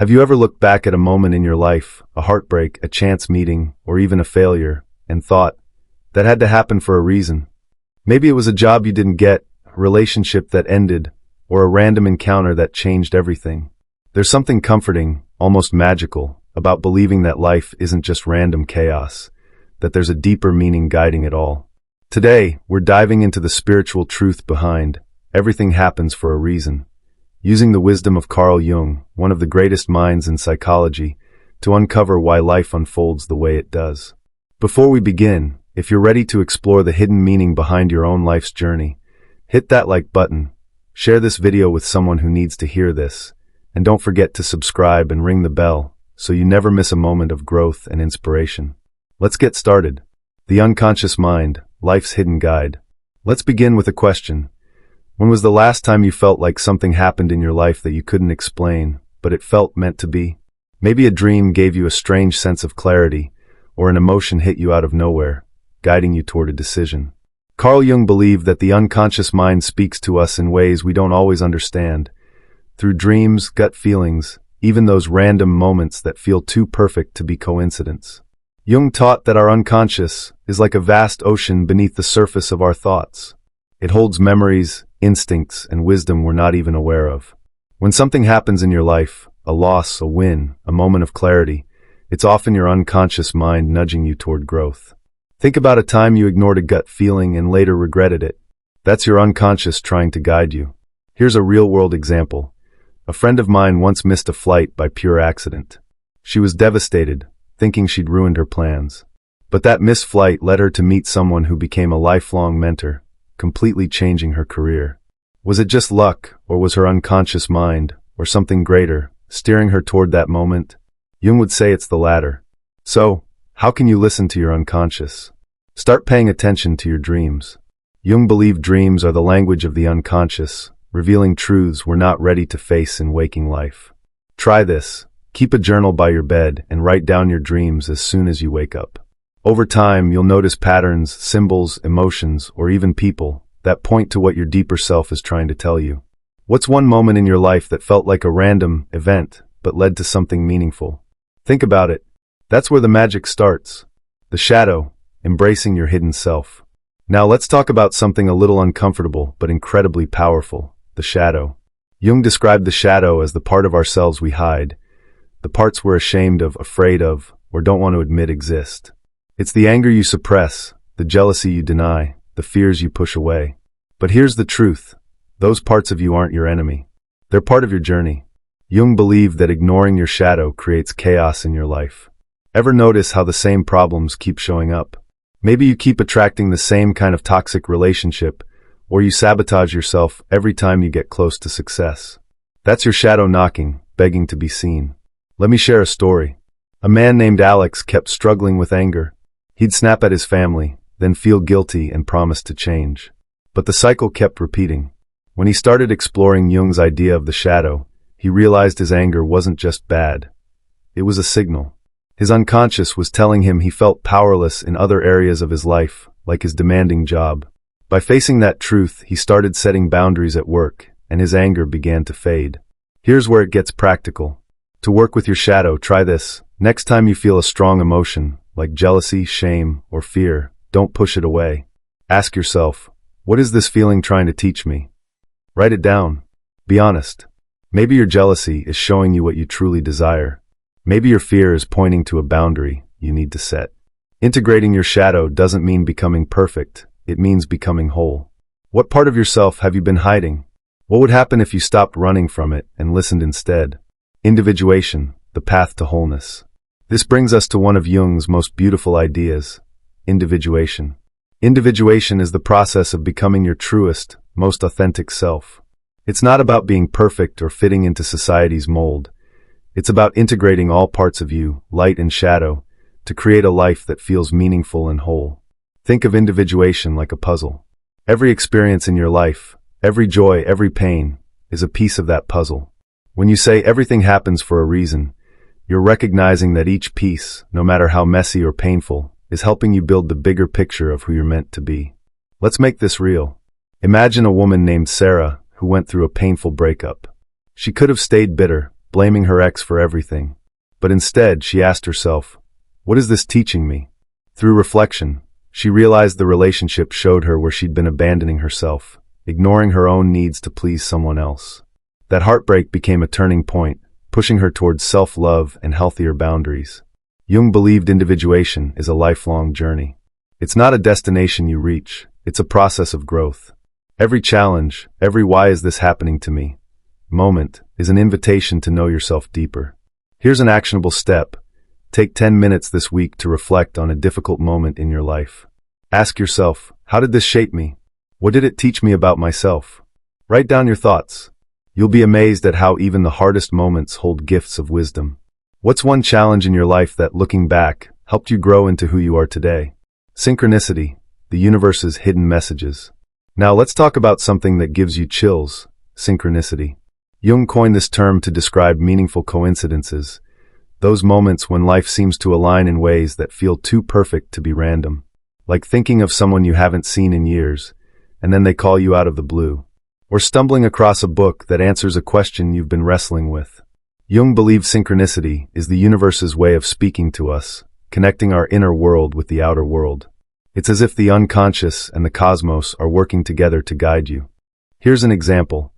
Have you ever looked back at a moment in your life, a heartbreak, a chance meeting, or even a failure, and thought, that had to happen for a reason? Maybe it was a job you didn't get, a relationship that ended, or a random encounter that changed everything. There's something comforting, almost magical, about believing that life isn't just random chaos, that there's a deeper meaning guiding it all. Today, we're diving into the spiritual truth behind everything happens for a reason, using the wisdom of Carl Jung, one of the greatest minds in psychology, to uncover why life unfolds the way it does. Before we begin, if you're ready to explore the hidden meaning behind your own life's journey, hit that like button, share this video with someone who needs to hear this, and don't forget to subscribe and ring the bell so you never miss a moment of growth and inspiration. Let's get started. The unconscious mind, life's hidden guide. Let's begin with a question. When was the last time you felt like something happened in your life that you couldn't explain, but it felt meant to be? Maybe a dream gave you a strange sense of clarity, or an emotion hit you out of nowhere, guiding you toward a decision. Carl Jung believed that the unconscious mind speaks to us in ways we don't always understand, through dreams, gut feelings, even those random moments that feel too perfect to be coincidence. Jung taught that our unconscious is like a vast ocean beneath the surface of our thoughts. It holds memories, instincts, and wisdom we're not even aware of. When something happens in your life, a loss, a win, a moment of clarity, it's often your unconscious mind nudging you toward growth. Think about a time you ignored a gut feeling and later regretted it. That's your unconscious trying to guide you. Here's a real-world example. A friend of mine once missed a flight by pure accident. She was devastated, thinking she'd ruined her plans. But that missed flight led her to meet someone who became a lifelong mentor, completely changing her career. Was it just luck, or was her unconscious mind, or something greater, steering her toward that moment? Jung would say it's the latter. So, how can you listen to your unconscious? Start paying attention to your dreams. Jung believed dreams are the language of the unconscious, revealing truths we're not ready to face in waking life. Try this. Keep a journal by your bed and write down your dreams as soon as you wake up. Over time, you'll notice patterns, symbols, emotions, or even people that point to what your deeper self is trying to tell you. What's one moment in your life that felt like a random event but led to something meaningful? Think about it. That's where the magic starts. The shadow, embracing your hidden self. Now let's talk about something a little uncomfortable but incredibly powerful, the shadow. Jung described the shadow as the part of ourselves we hide, the parts we're ashamed of, afraid of, or don't want to admit exist. It's the anger you suppress, the jealousy you deny, the fears you push away. But here's the truth. Those parts of you aren't your enemy. They're part of your journey. Jung believed that ignoring your shadow creates chaos in your life. Ever notice how the same problems keep showing up? Maybe you keep attracting the same kind of toxic relationship, or you sabotage yourself every time you get close to success. That's your shadow knocking, begging to be seen. Let me share a story. A man named Alex kept struggling with anger. He'd snap at his family, then feel guilty and promise to change. But the cycle kept repeating. When he started exploring Jung's idea of the shadow, he realized his anger wasn't just bad. It was a signal. His unconscious was telling him he felt powerless in other areas of his life, like his demanding job. By facing that truth, he started setting boundaries at work, and his anger began to fade. Here's where it gets practical. To work with your shadow, try this. Next time you feel a strong emotion, like jealousy, shame, or fear, don't push it away. Ask yourself, what is this feeling trying to teach me? Write it down. Be honest. Maybe your jealousy is showing you what you truly desire. Maybe your fear is pointing to a boundary you need to set. Integrating your shadow doesn't mean becoming perfect. It means becoming whole. What part of yourself have you been hiding? What would happen if you stopped running from it and listened instead? Individuation, the path to wholeness. This brings us to one of Jung's most beautiful ideas, individuation. Individuation is the process of becoming your truest, most authentic self. It's not about being perfect or fitting into society's mold. It's about integrating all parts of you, light and shadow, to create a life that feels meaningful and whole. Think of individuation like a puzzle. Every experience in your life, every joy, every pain, is a piece of that puzzle. When you say everything happens for a reason, you're recognizing that each piece, no matter how messy or painful, is helping you build the bigger picture of who you're meant to be. Let's make this real. Imagine a woman named Sarah who went through a painful breakup. She could have stayed bitter, blaming her ex for everything. But instead, she asked herself, what is this teaching me? Through reflection, she realized the relationship showed her where she'd been abandoning herself, ignoring her own needs to please someone else. That heartbreak became a turning point, pushing her towards self-love and healthier boundaries. Jung believed individuation is a lifelong journey. It's not a destination you reach, it's a process of growth. Every challenge, every "why is this happening to me?" moment is an invitation to know yourself deeper. Here's an actionable step. Take 10 minutes this week to reflect on a difficult moment in your life. Ask yourself, how did this shape me? What did it teach me about myself? Write down your thoughts. You'll be amazed at how even the hardest moments hold gifts of wisdom. What's one challenge in your life that, looking back, helped you grow into who you are today? Synchronicity, the universe's hidden messages. Now let's talk about something that gives you chills: synchronicity. Jung coined this term to describe meaningful coincidences, those moments when life seems to align in ways that feel too perfect to be random. Like thinking of someone you haven't seen in years, and then they call you out of the blue. Or stumbling across a book that answers a question you've been wrestling with. Jung believed synchronicity is the universe's way of speaking to us, connecting our inner world with the outer world. It's as if the unconscious and the cosmos are working together to guide you. Here's an example.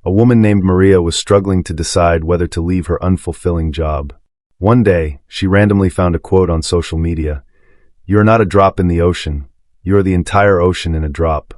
A woman named Maria was struggling to decide whether to leave her unfulfilling job. One day, she randomly found a quote on social media. "You are not a drop in the ocean. You are the entire ocean in a drop."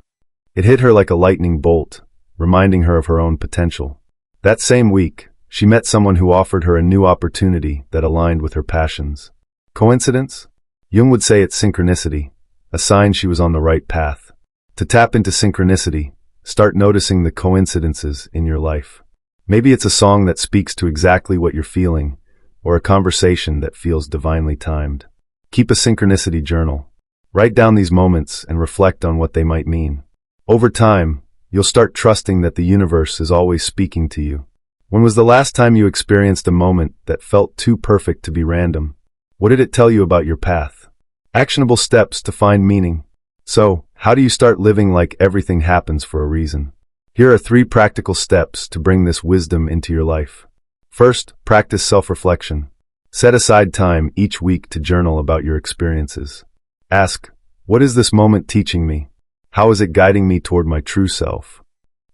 It hit her like a lightning bolt, reminding her of her own potential. That same week, she met someone who offered her a new opportunity that aligned with her passions. Coincidence? Jung would say it's synchronicity, a sign she was on the right path. To tap into synchronicity, start noticing the coincidences in your life. Maybe it's a song that speaks to exactly what you're feeling, or a conversation that feels divinely timed. Keep a synchronicity journal. Write down these moments and reflect on what they might mean. Over time, you'll start trusting that the universe is always speaking to you. When was the last time you experienced a moment that felt too perfect to be random? What did it tell you about your path? Actionable steps to find meaning. So, how do you start living like everything happens for a reason? Here are 3 practical steps to bring this wisdom into your life. First, practice self-reflection. Set aside time each week to journal about your experiences. Ask, what is this moment teaching me? How is it guiding me toward my true self?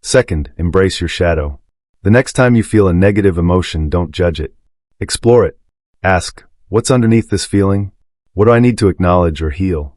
Second, embrace your shadow. The next time you feel a negative emotion, don't judge it. Explore it. Ask, what's underneath this feeling? What do I need to acknowledge or heal?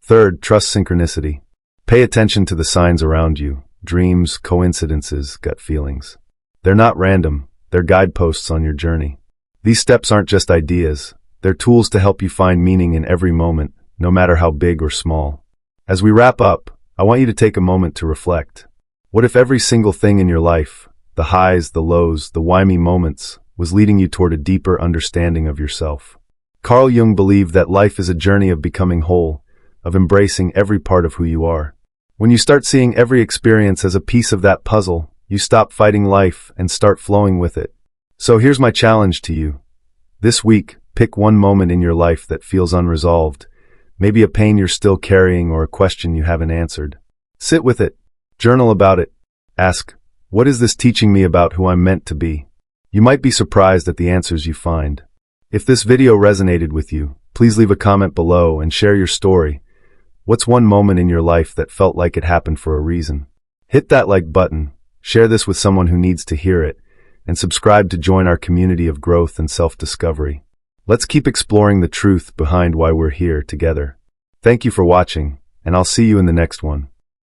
Third, trust synchronicity. Pay attention to the signs around you: dreams, coincidences, gut feelings. They're not random. They're guideposts on your journey. These steps aren't just ideas. They're tools to help you find meaning in every moment, no matter how big or small. As we wrap up, I want you to take a moment to reflect. What if every single thing in your life, the highs, the lows, the why me moments, was leading you toward a deeper understanding of yourself? Carl Jung believed that life is a journey of becoming whole, of embracing every part of who you are. When you start seeing every experience as a piece of that puzzle, you stop fighting life and start flowing with it. So here's my challenge to you. This week, pick one moment in your life that feels unresolved, maybe a pain you're still carrying or a question you haven't answered. Sit with it. Journal about it. Ask, what is this teaching me about who I'm meant to be? You might be surprised at the answers you find. If this video resonated with you, please leave a comment below and share your story. What's one moment in your life that felt like it happened for a reason? Hit that like button. Share this with someone who needs to hear it, and subscribe to join our community of growth and self-discovery. Let's keep exploring the truth behind why we're here together. Thank you for watching, and I'll see you in the next one.